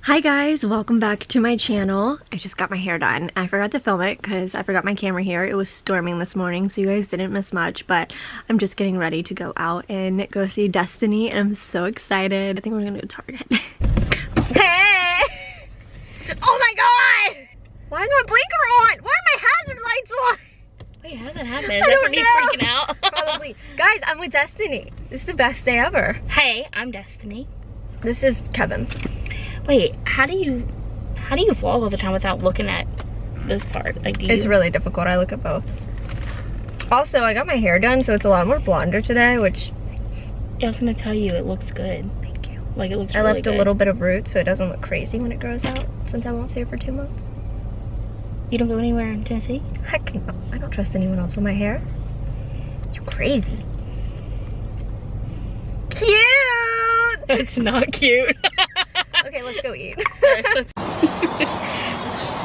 Hi guys, welcome back to my channel. I just got my hair done. I forgot to film it because I forgot my camera here. It was storming this morning, so you guys didn't miss much, but I'm just getting ready to go out and go see Destiny, and I'm so excited. I think we're gonna go to Target. Hey! Oh my god! Why is my blinker on? Why are my hazard lights on? Wait, how did that happen? Is that for me freaking out? Probably. Guys, I'm with Destiny. This is the best day ever. Hey, I'm Destiny. This is Kevin. Wait, how do you vlog all the time without looking at this part? Like, It's really difficult. I look at both. Also, I got my hair done, so it's a lot more blonder today, which I was gonna tell you, it looks good. thank you. Like, it looks I really left good. a little bit of root so it doesn't look crazy when it grows out, since I won't see it for 2 months. You don't go anywhere in Tennessee? Heck no. I don't trust anyone else with my hair. You crazy. Cute! It's not cute. Okay, let's go eat.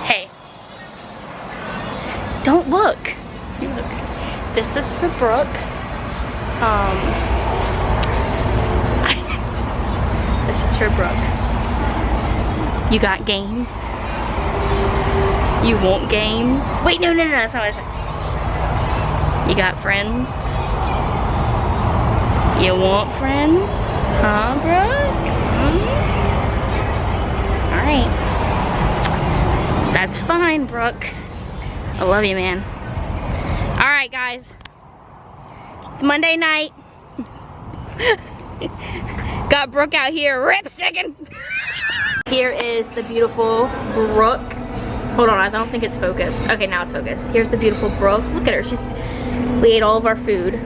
Hey. Don't look. This is for Brooke. This is for Brooke. You got games? You want games? Wait, no, that's not what I said. You got friends? You want friends? Huh, Brooke? Alright. That's fine, Brooke. I love you, man. Alright, guys. It's Monday night. Got Brooke out here rip-sticking. Here is the beautiful Brooke. Hold on, I don't think it's focused. Okay, now it's focused. Here's the beautiful Brooke. Look at her. We ate all of our food.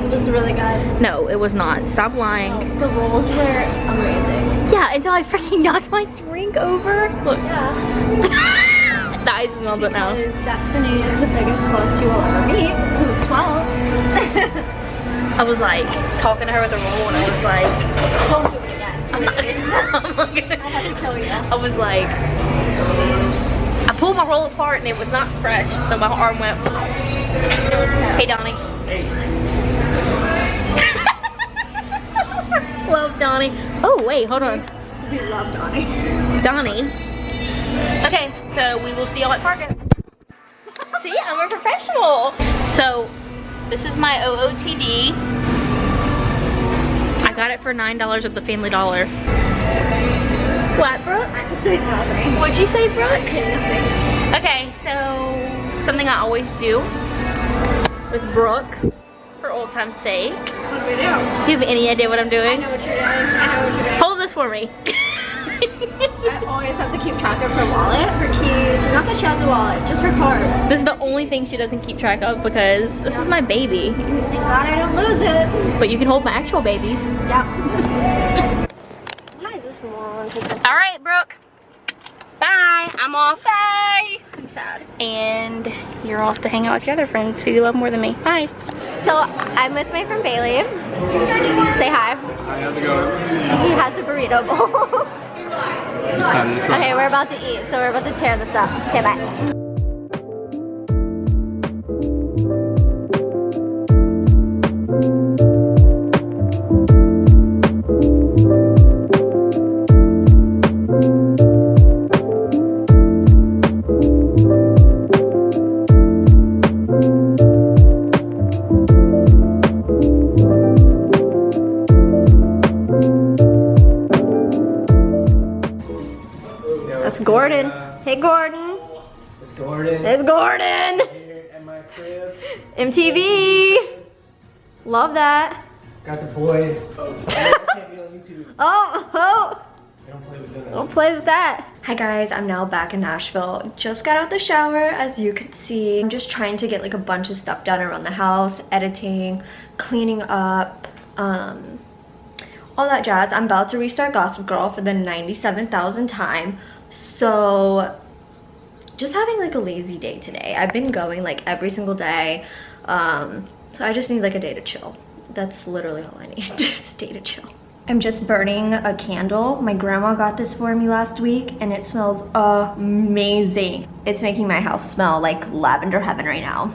It was really good. No, it was not. Stop lying. No, the rolls were amazing. Yeah, until I freaking knocked my drink over. Look. Yeah. The ice smells it now. Because Destiny is the biggest klutz you will ever meet. Who's 12. I was like talking to her with the roll, and I was like, Don't do it again. I'm not gonna. I had to kill you. I was like, I pulled my roll apart and it was not fresh, so my arm went. It was terrible. Hey, Donnie. Love Donnie. Oh wait, hold on. We love Donnie. Donnie. Okay, so we will see y'all at Target. See, I'm a professional. So, this is my OOTD. I got it for $9 at the Family Dollar. What, Brooke? I just said nothing. What'd you say, Brooke? Okay, so something I always do with Brooke, for old time's sake. What do we do? Do you have any idea what I'm I doing? know what you're doing. I know what you're doing. Hold this for me. I always have to keep track of her wallet, her keys. Not that she has a wallet, just her cards. This is the only thing she doesn't keep track of because this is my baby. Thank God I don't lose it. But you can hold my actual babies. Yeah. Why is this moron taking? All right, Brooke. Bye. I'm off. Bye. I'm sad. And you're off to hang out with your other friends who you love more than me. Bye. So I'm with my friend Bailey. Say hi. Hi, how's it going? He has a burrito bowl. Excited to try. Okay, we're about to eat, so we're about to tear this up. Okay, bye. That's Gordon. Hey, Gordon. It's Gordon. It's Gordon. Here at my crib. MTV. Love that. Got the boy. Oh, I can't be on YouTube. Oh, I don't play with them. don't play with that. Hi guys, I'm now back in Nashville. Just got out the shower, as you can see. I'm just trying to get like a bunch of stuff done around the house, editing, cleaning up, all that jazz. I'm about to restart Gossip Girl for the 97,000th time. So just having like a lazy day today. I've been going like every single day. So I just need like a day to chill. That's literally all I need, just a day to chill. I'm just burning a candle. My grandma got this for me last week and it smells amazing. It's making my house smell like lavender heaven right now.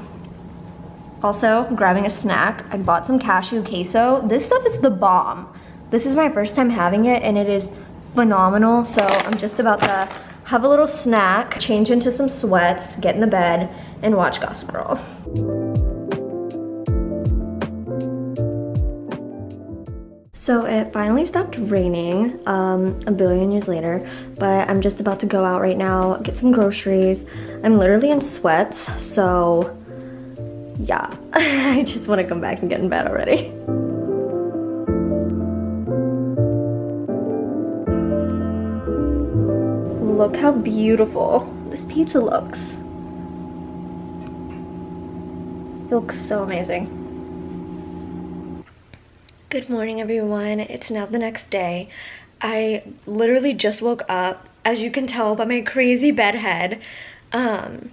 Also, grabbing a snack. I bought some cashew queso. This stuff is the bomb. This is my first time having it and it is phenomenal. So I'm just about to have a little snack, change into some sweats, get in the bed, and watch Gossip Girl. So it finally stopped raining a billion years later, but I'm just about to go out right now, get some groceries. I'm literally in sweats, so yeah, I just want to come back and get in bed already. Look how beautiful this pizza looks. It looks so amazing. Good morning, everyone. It's now the next day. I literally just woke up, as you can tell by my crazy bed head. I'm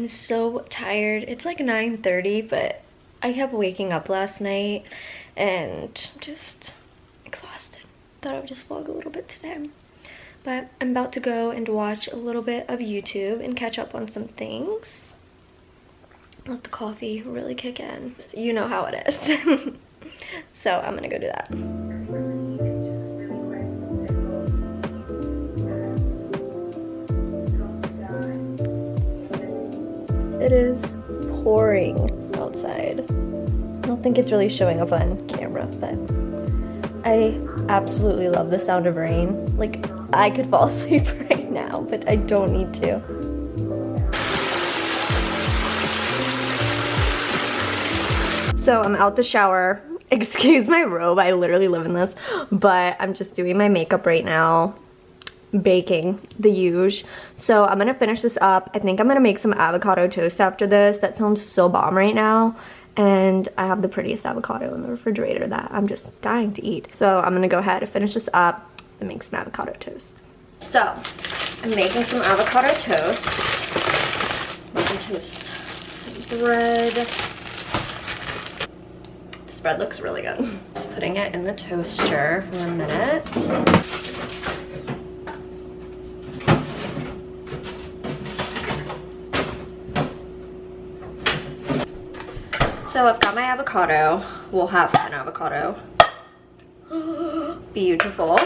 so tired. It's like 9:30, but I kept waking up last night and just exhausted. Thought I would just vlog a little bit today. But I'm about to go and watch a little bit of YouTube and catch up on some things. Let the coffee really kick in. You know how it is. So I'm gonna go do that. It is pouring outside. I don't think it's really showing up on camera, but I absolutely love the sound of rain. Like, I could fall asleep right now, but I don't need to. So I'm out the shower. Excuse my robe, I literally live in this, but I'm just doing my makeup right now, baking, the huge. So I'm gonna finish this up. I think I'm gonna make some avocado toast after this. That sounds so bomb right now. And I have the prettiest avocado in the refrigerator that I'm just dying to eat. So I'm gonna go ahead and finish this up and make some avocado toast. So I'm making some avocado toast. I'm gonna toast some bread. Bread looks really good. Just putting it in the toaster for a minute. So I've got my avocado. We'll have an avocado. Beautiful.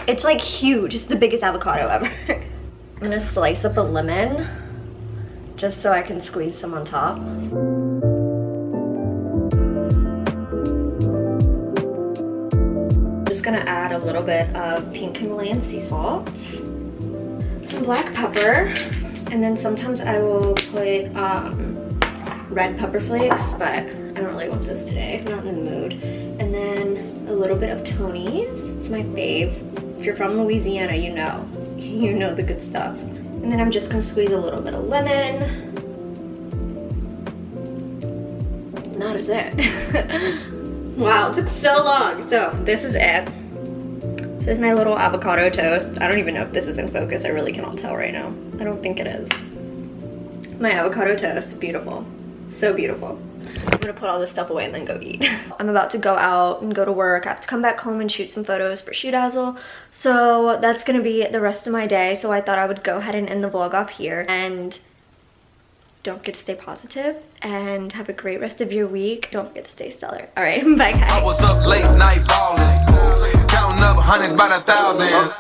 It's like huge. It's the biggest avocado ever. I'm gonna slice up a lemon just so I can squeeze some on top. Gonna add a little bit of pink Himalayan sea salt, some black pepper, and then sometimes I will put red pepper flakes, but I don't really want this today. I'm not in the mood. And then a little bit of Tony's. It's my fave. If you're from Louisiana, you know the good stuff. And then I'm just gonna squeeze a little bit of lemon. And that is it. Wow, it took so long. So this is it. This is my little avocado toast. I don't even know if this is in focus. I really cannot tell right now. I don't think it is. My avocado toast, beautiful. So beautiful. I'm gonna put all this stuff away and then go eat. I'm about to go out and go to work. I have to come back home and shoot some photos for Shoe Dazzle. So that's gonna be the rest of my day. So I thought I would go ahead and end the vlog off here. And don't forget to stay positive and have a great rest of your week. Don't forget to stay stellar. All right, bye guys. I was up late night balling, counting up hundreds by the thousand.